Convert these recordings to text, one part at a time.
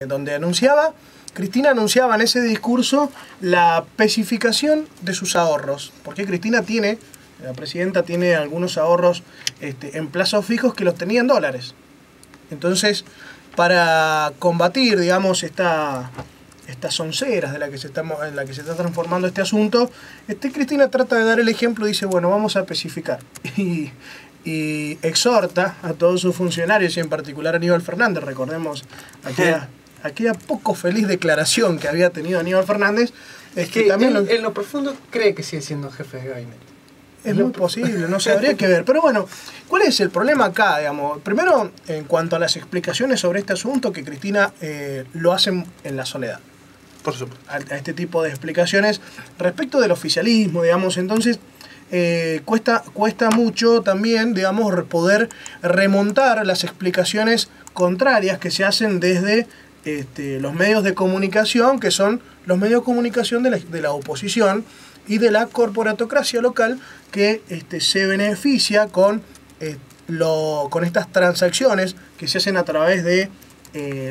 donde Cristina anunciaba en ese discurso la especificación de sus ahorros, porque la presidenta tiene algunos ahorros en plazos fijos que los tenía en dólares. Entonces, para combatir, digamos, estas onceras en la que se está transformando este asunto, Cristina trata de dar el ejemplo y dice, bueno, vamos a especificar. Y exhorta a todos sus funcionarios, y en particular a Aníbal Fernández, recordemos aquella poco feliz declaración que había tenido Aníbal Fernández. Que también en lo profundo cree que sigue siendo jefe de gabinete. Es muy posible, no se habría que ver. Pero bueno, ¿cuál es el problema acá? Digamos? Primero, en cuanto a las explicaciones sobre este asunto, que Cristina lo hace en la soledad. Por supuesto. A este tipo de explicaciones respecto del oficialismo, digamos. Entonces, cuesta mucho también, digamos, poder remontar las explicaciones contrarias que se hacen desde los medios de comunicación, que son los medios de comunicación de la oposición y de la corporatocracia local, que se beneficia con estas transacciones que se hacen a través de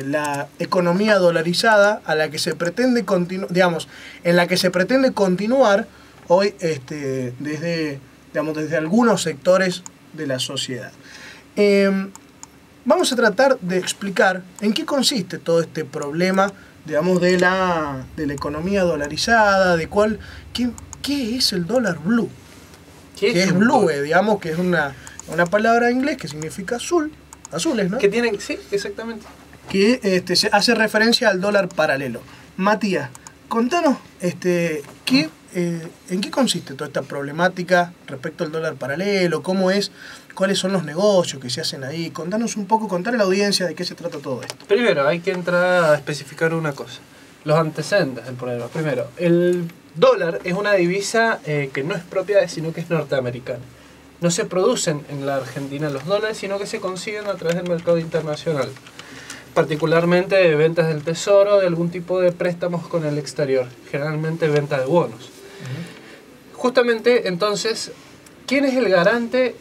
la economía dolarizada a la que se pretende en la que se pretende continuar hoy desde algunos sectores de la sociedad. Vamos a tratar de explicar en qué consiste todo este problema, digamos, de la economía dolarizada, ¿qué es el dólar blue? Que es blue, digamos, que es una palabra en inglés que significa azules, ¿no? Que tienen, sí, exactamente. Que se hace referencia al dólar paralelo. Matías, contanos ¿en qué consiste toda esta problemática respecto al dólar paralelo? ¿Cuáles son los negocios que se hacen ahí? Contanos un poco, contar a la audiencia de qué se trata todo esto. Primero, hay que entrar a especificar una cosa. Los antecedentes del problema. Primero, el dólar es una divisa que no es propia, sino que es norteamericana. No se producen en la Argentina los dólares, sino que se consiguen a través del mercado internacional. Particularmente de ventas del tesoro, de algún tipo de préstamos con el exterior. Generalmente venta de bonos. Justamente, entonces, ¿quién es el garante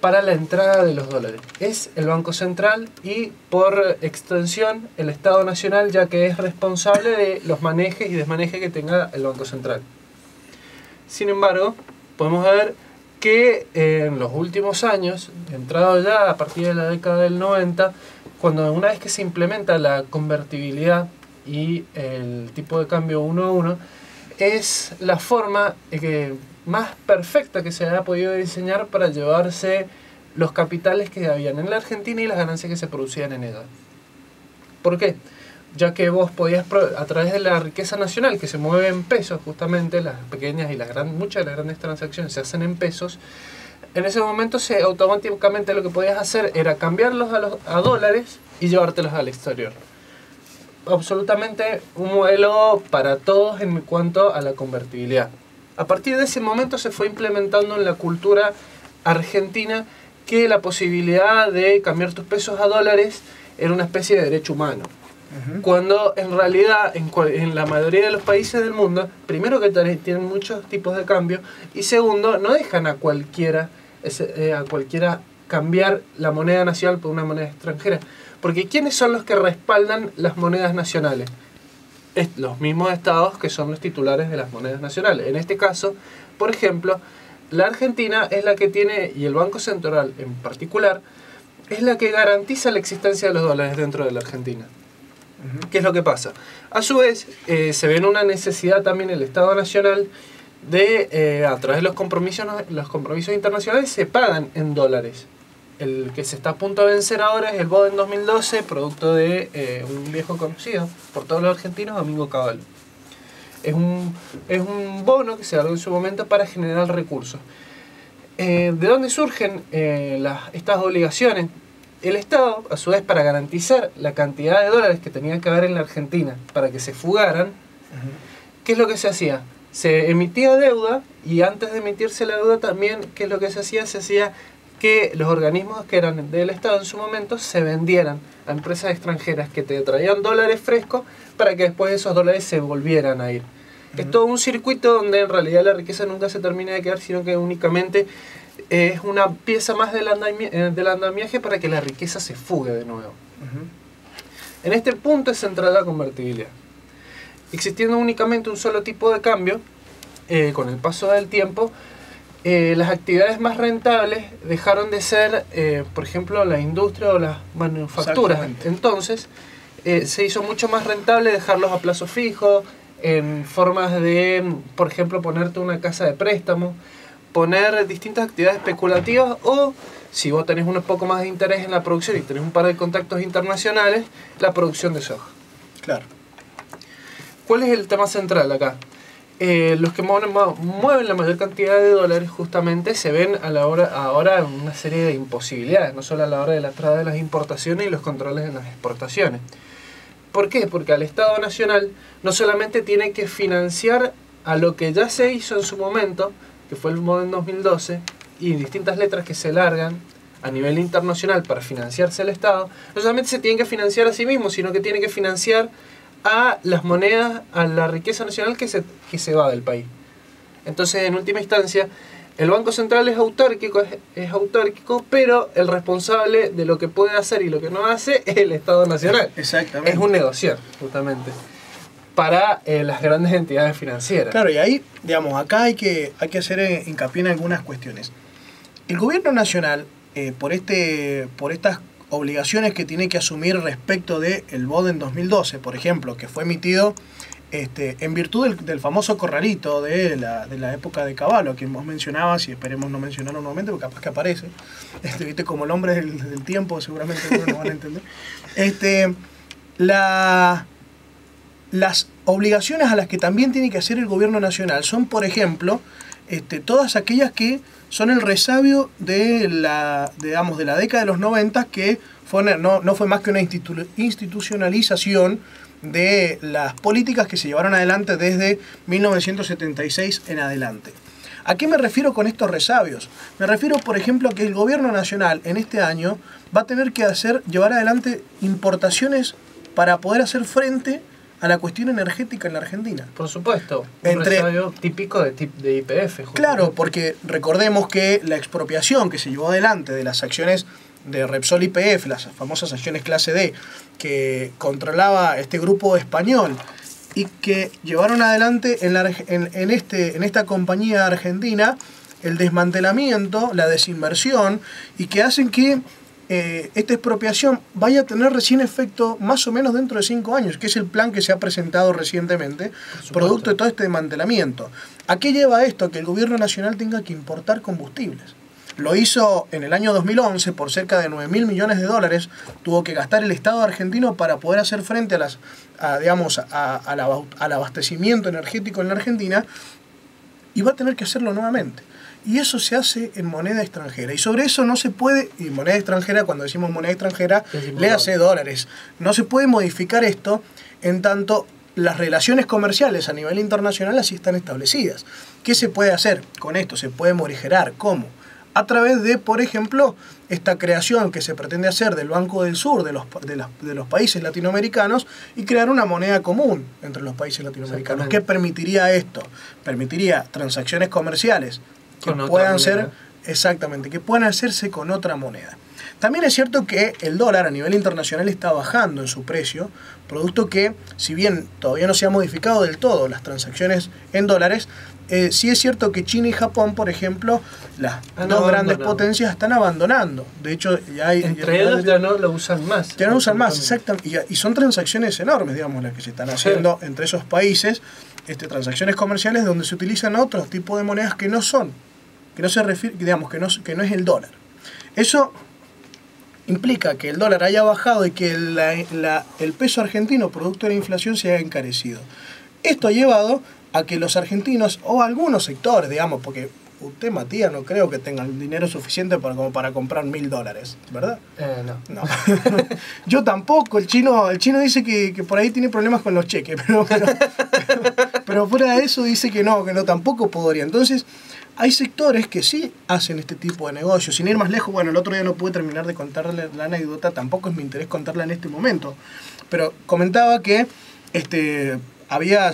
para la entrada de los dólares? Es el Banco Central y, por extensión, el Estado Nacional, ya que es responsable de los manejes y desmanejes que tenga el Banco Central. Sin embargo, podemos ver que en los últimos años, entrado ya a partir de la década del 90, una vez que se implementa la convertibilidad y el tipo de cambio 1 a 1, es la forma más perfecta que se haya podido diseñar para llevarse los capitales que habían en la Argentina y las ganancias que se producían en ella. ¿Por qué? Ya que vos podías, a través de la riqueza nacional que se mueve en pesos, justamente las pequeñas y muchas de las grandes transacciones se hacen en pesos, en ese momento automáticamente lo que podías hacer era cambiarlos a dólares y llevártelos al exterior. Absolutamente un modelo para todos en cuanto a la convertibilidad. A partir de ese momento se fue implementando en la cultura argentina que la posibilidad de cambiar tus pesos a dólares era una especie de derecho humano. Cuando en realidad en la mayoría de los países del mundo, primero que tienen muchos tipos de cambio, y segundo, no dejan a cualquiera cambiar la moneda nacional por una moneda extranjera. Porque ¿quiénes son los que respaldan las monedas nacionales? Los mismos estados que son los titulares de las monedas nacionales. En este caso, por ejemplo, la Argentina es la que tiene, y el Banco Central en particular, es la que garantiza la existencia de los dólares dentro de la Argentina. ¿Qué es lo que pasa? A su vez, se ve en una necesidad también el Estado Nacional de, a través de los compromisos internacionales, se pagan en dólares. El que se está a punto de vencer ahora es el BOD en 2012, producto de un viejo conocido por todos los argentinos, Domingo Cavallo. Es un bono que se dado en su momento para generar recursos. ¿De dónde surgen estas obligaciones? El Estado, a su vez, para garantizar la cantidad de dólares que tenía que haber en la Argentina para que se fugaran, ¿qué es lo que se hacía? Se emitía deuda, y antes de emitirse la deuda también, ¿qué es lo que se hacía? Se hacía que los organismos que eran del Estado en su momento se vendieran a empresas extranjeras que te traían dólares frescos para que después esos dólares se volvieran a ir. Es todo un circuito donde en realidad la riqueza nunca se termina de quedar, sino que únicamente es una pieza más del andamiaje para que la riqueza se fugue de nuevo. En este punto es central la convertibilidad. Existiendo únicamente un solo tipo de cambio, con el paso del tiempo, las actividades más rentables dejaron de ser, por ejemplo, la industria o las manufacturas. Entonces, se hizo mucho más rentable dejarlos a plazo fijo, en formas de, por ejemplo, ponerte una casa de préstamo, poner distintas actividades especulativas, o si vos tenés un poco más de interés en la producción y tenés un par de contactos internacionales, la producción de soja. Claro. ¿Cuál es el tema central acá? Los que mueven la mayor cantidad de dólares justamente se ven ahora una serie de imposibilidades, no solo a la hora de la entrada de las importaciones y los controles en las exportaciones. ¿Por qué? Porque al Estado Nacional no solamente tiene que financiar a lo que ya se hizo en su momento, que fue el MODEN 2012, y distintas letras que se largan a nivel internacional para financiarse el Estado, no solamente se tiene que financiar a sí mismo, sino que tiene que financiar a las monedas, a la riqueza nacional que se va del país. Entonces, en última instancia, el Banco Central es autárquico, pero el responsable de lo que puede hacer y lo que no hace es el Estado Nacional. Exactamente. Es un negociar, justamente, para las grandes entidades financieras. Claro, y ahí, digamos, acá hay que hacer hincapié en algunas cuestiones. El gobierno nacional, por estas obligaciones que tiene que asumir respecto del BODEN 2012, por ejemplo, que fue emitido en virtud del famoso corralito de la época de Cavallo, que vos mencionabas, y esperemos no mencionarlo nuevamente, porque capaz que aparece, viste, como el hombre del tiempo, seguramente no lo van a entender. Las obligaciones a las que también tiene que hacer el gobierno nacional son, por ejemplo, todas aquellas que son el resabio de la década de los 90, que no fue más que una institucionalización de las políticas que se llevaron adelante desde 1976 en adelante. ¿A qué me refiero con estos resabios? Me refiero, por ejemplo, a que el gobierno nacional en este año va a tener que llevar adelante importaciones para poder hacer frente a la cuestión energética en la Argentina. Por supuesto, un resabio típico de YPF. Justamente. Claro, porque recordemos que la expropiación que se llevó adelante de las acciones de Repsol YPF, las famosas acciones clase D, que controlaba este grupo español y que llevaron adelante en esta compañía argentina el desmantelamiento, la desinversión, y que hacen que esta expropiación vaya a tener recién efecto más o menos dentro de 5 años, que es el plan que se ha presentado recientemente, producto de todo este desmantelamiento. ¿A qué lleva esto? Que el gobierno nacional tenga que importar combustibles. Lo hizo en el año 2011 por cerca de 9.000 millones de dólares, tuvo que gastar el Estado argentino para poder hacer frente al abastecimiento energético en la Argentina, y va a tener que hacerlo nuevamente. Y eso se hace en moneda extranjera. Y sobre eso no se puede, y moneda extranjera, cuando decimos moneda extranjera, léase dólares. No se puede modificar esto en tanto las relaciones comerciales a nivel internacional así están establecidas. ¿Qué se puede hacer con esto? Se puede morigerar. ¿Cómo? A través de, por ejemplo, esta creación que se pretende hacer del Banco del Sur de los países latinoamericanos y crear una moneda común entre los países latinoamericanos. ¿Qué permitiría esto? Permitiría transacciones comerciales que puedan ser, exactamente, que puedan hacerse con otra moneda. También es cierto que el dólar a nivel internacional está bajando en su precio, producto que, si bien todavía no se ha modificado del todo las transacciones en dólares, sí es cierto que China y Japón, por ejemplo, las dos grandes potencias están abandonando. De hecho, ya hay... Entre ellos ya no lo usan más. Ya no usan más, exactamente. Y son transacciones enormes, digamos, las que se están haciendo entre esos países, transacciones comerciales donde se utilizan otros tipos de monedas que no son, que no se refiere, digamos, que no es el dólar. Eso implica que el dólar haya bajado y que el peso argentino, producto de la inflación, se haya encarecido. Esto ha llevado a que los argentinos, o algunos sectores, digamos, porque usted, Matías, no creo que tenga el dinero suficiente como para comprar $1.000, ¿verdad? No. Yo tampoco. El chino dice que por ahí tiene problemas con los cheques, pero fuera de eso dice que no, tampoco podría. Entonces, hay sectores que sí hacen este tipo de negocios. Sin ir más lejos, bueno, el otro día no pude terminar de contarle la anécdota, tampoco es mi interés contarla en este momento, pero comentaba que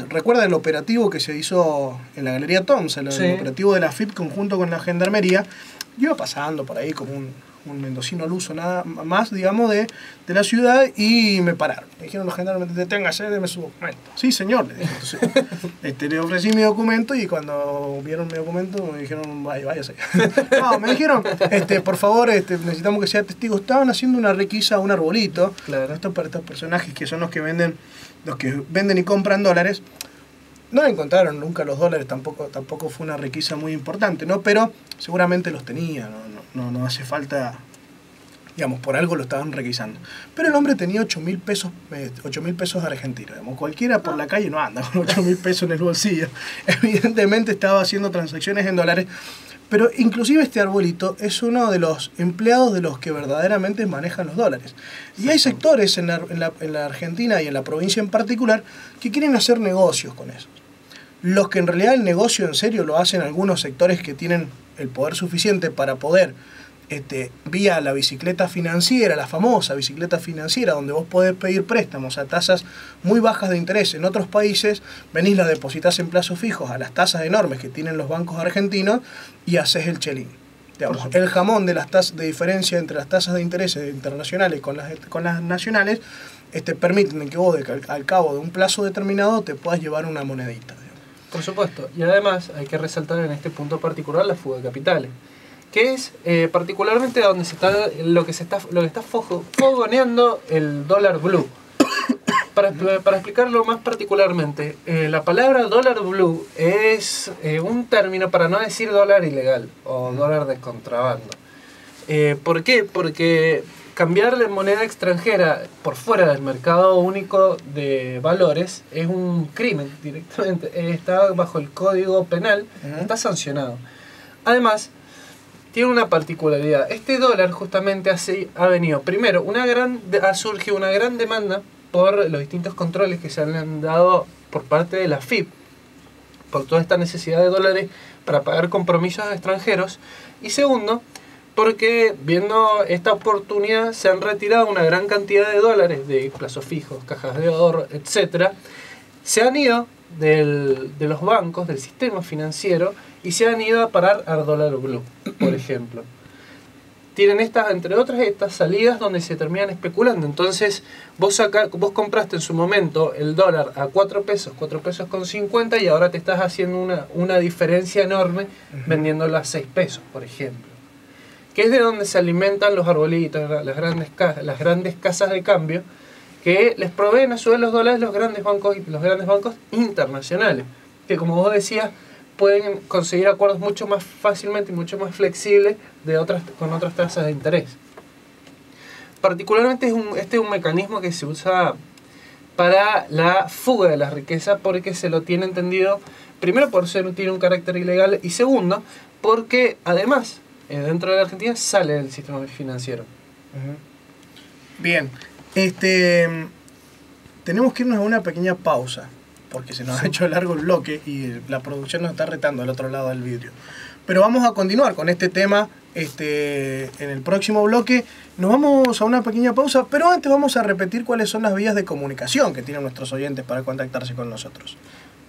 recuerda el operativo que se hizo en la Galería Thompson, el operativo de la FIP conjunto con la Gendarmería. Yo iba pasando por ahí como un mendocino al uso nada más, digamos, de la ciudad, y me pararon. Me dijeron los gendarmes, deténgase, deme su documento. Sí, señor, le dije. Entonces, le ofrecí mi documento, y cuando vieron mi documento me dijeron, váyase. No, me dijeron, por favor, necesitamos que sea testigo. Estaban haciendo una requisa a un arbolito. Claro. Esto para estos personajes que son los que venden y compran dólares. No le encontraron nunca los dólares, tampoco fue una requisa muy importante, ¿no? Pero seguramente los tenía, no hace falta, digamos, por algo lo estaban requisando. Pero el hombre tenía 8.000 pesos argentinos, digamos, cualquiera por la calle no anda con 8.000 pesos en el bolsillo. Evidentemente estaba haciendo transacciones en dólares, pero inclusive este arbolito es uno de los empleados de los que verdaderamente manejan los dólares. Y hay sectores en la Argentina y en la provincia en particular que quieren hacer negocios con eso. Los que en realidad el negocio en serio lo hacen algunos sectores que tienen el poder suficiente para poder, vía la bicicleta financiera, la famosa bicicleta financiera, donde vos podés pedir préstamos a tasas muy bajas de interés en otros países, venís, la depositas en plazos fijos a las tasas enormes que tienen los bancos argentinos y haces el chelín. Digamos, el jamón de las tasas de diferencia entre las tasas de interés internacionales con las nacionales, permiten que vos al cabo de un plazo determinado te puedas llevar una monedita. Por supuesto, y además hay que resaltar en este punto particular la fuga de capitales, que es particularmente donde lo que está fogoneando el dólar blue. Para explicarlo más particularmente, la palabra dólar blue es un término para no decir dólar ilegal o dólar de contrabando. ¿Por qué? Porque cambiar de moneda extranjera por fuera del mercado único de valores es un crimen directamente. Está bajo el Código Penal, está sancionado. Además, tiene una particularidad. Este dólar justamente ha venido, primero, ha surgido una gran demanda por los distintos controles que se le han dado por parte de la FIP, por toda esta necesidad de dólares para pagar compromisos extranjeros. Y segundo, porque viendo esta oportunidad se han retirado una gran cantidad de dólares de plazos fijos, cajas de ahorro, etc. Se han ido de los bancos, del sistema financiero, y se han ido a parar al dólar blue, por ejemplo. Tienen entre otras estas salidas donde se terminan especulando. Entonces vos compraste en su momento el dólar a 4 pesos con 50, y ahora te estás haciendo una diferencia enorme vendiéndolo a 6 pesos, por ejemplo. Que es de donde se alimentan los arbolitos, las grandes casas de cambio, que les proveen a su vez los dólares los grandes bancos internacionales, que como vos decías, pueden conseguir acuerdos mucho más fácilmente y mucho más flexibles con otras tasas de interés. Particularmente este es un mecanismo que se usa para la fuga de la riqueza, porque se lo tiene entendido, primero tiene un carácter ilegal, y segundo, porque además dentro de la Argentina sale del sistema financiero. Bien, tenemos que irnos a una pequeña pausa, porque se nos ha hecho largo el bloque y la producción nos está retando al otro lado del vidrio. Pero vamos a continuar con este tema en el próximo bloque. Nos vamos a una pequeña pausa, pero antes vamos a repetir cuáles son las vías de comunicación que tienen nuestros oyentes para contactarse con nosotros.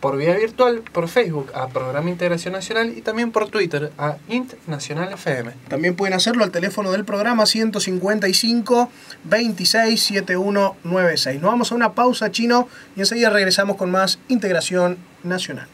Por vía virtual, por Facebook a Programa Integración Nacional, y también por Twitter a Int Nacional FM. También pueden hacerlo al teléfono del programa 155 26 7196. Nos vamos a una pausa, Chino, y enseguida regresamos con más Integración Nacional.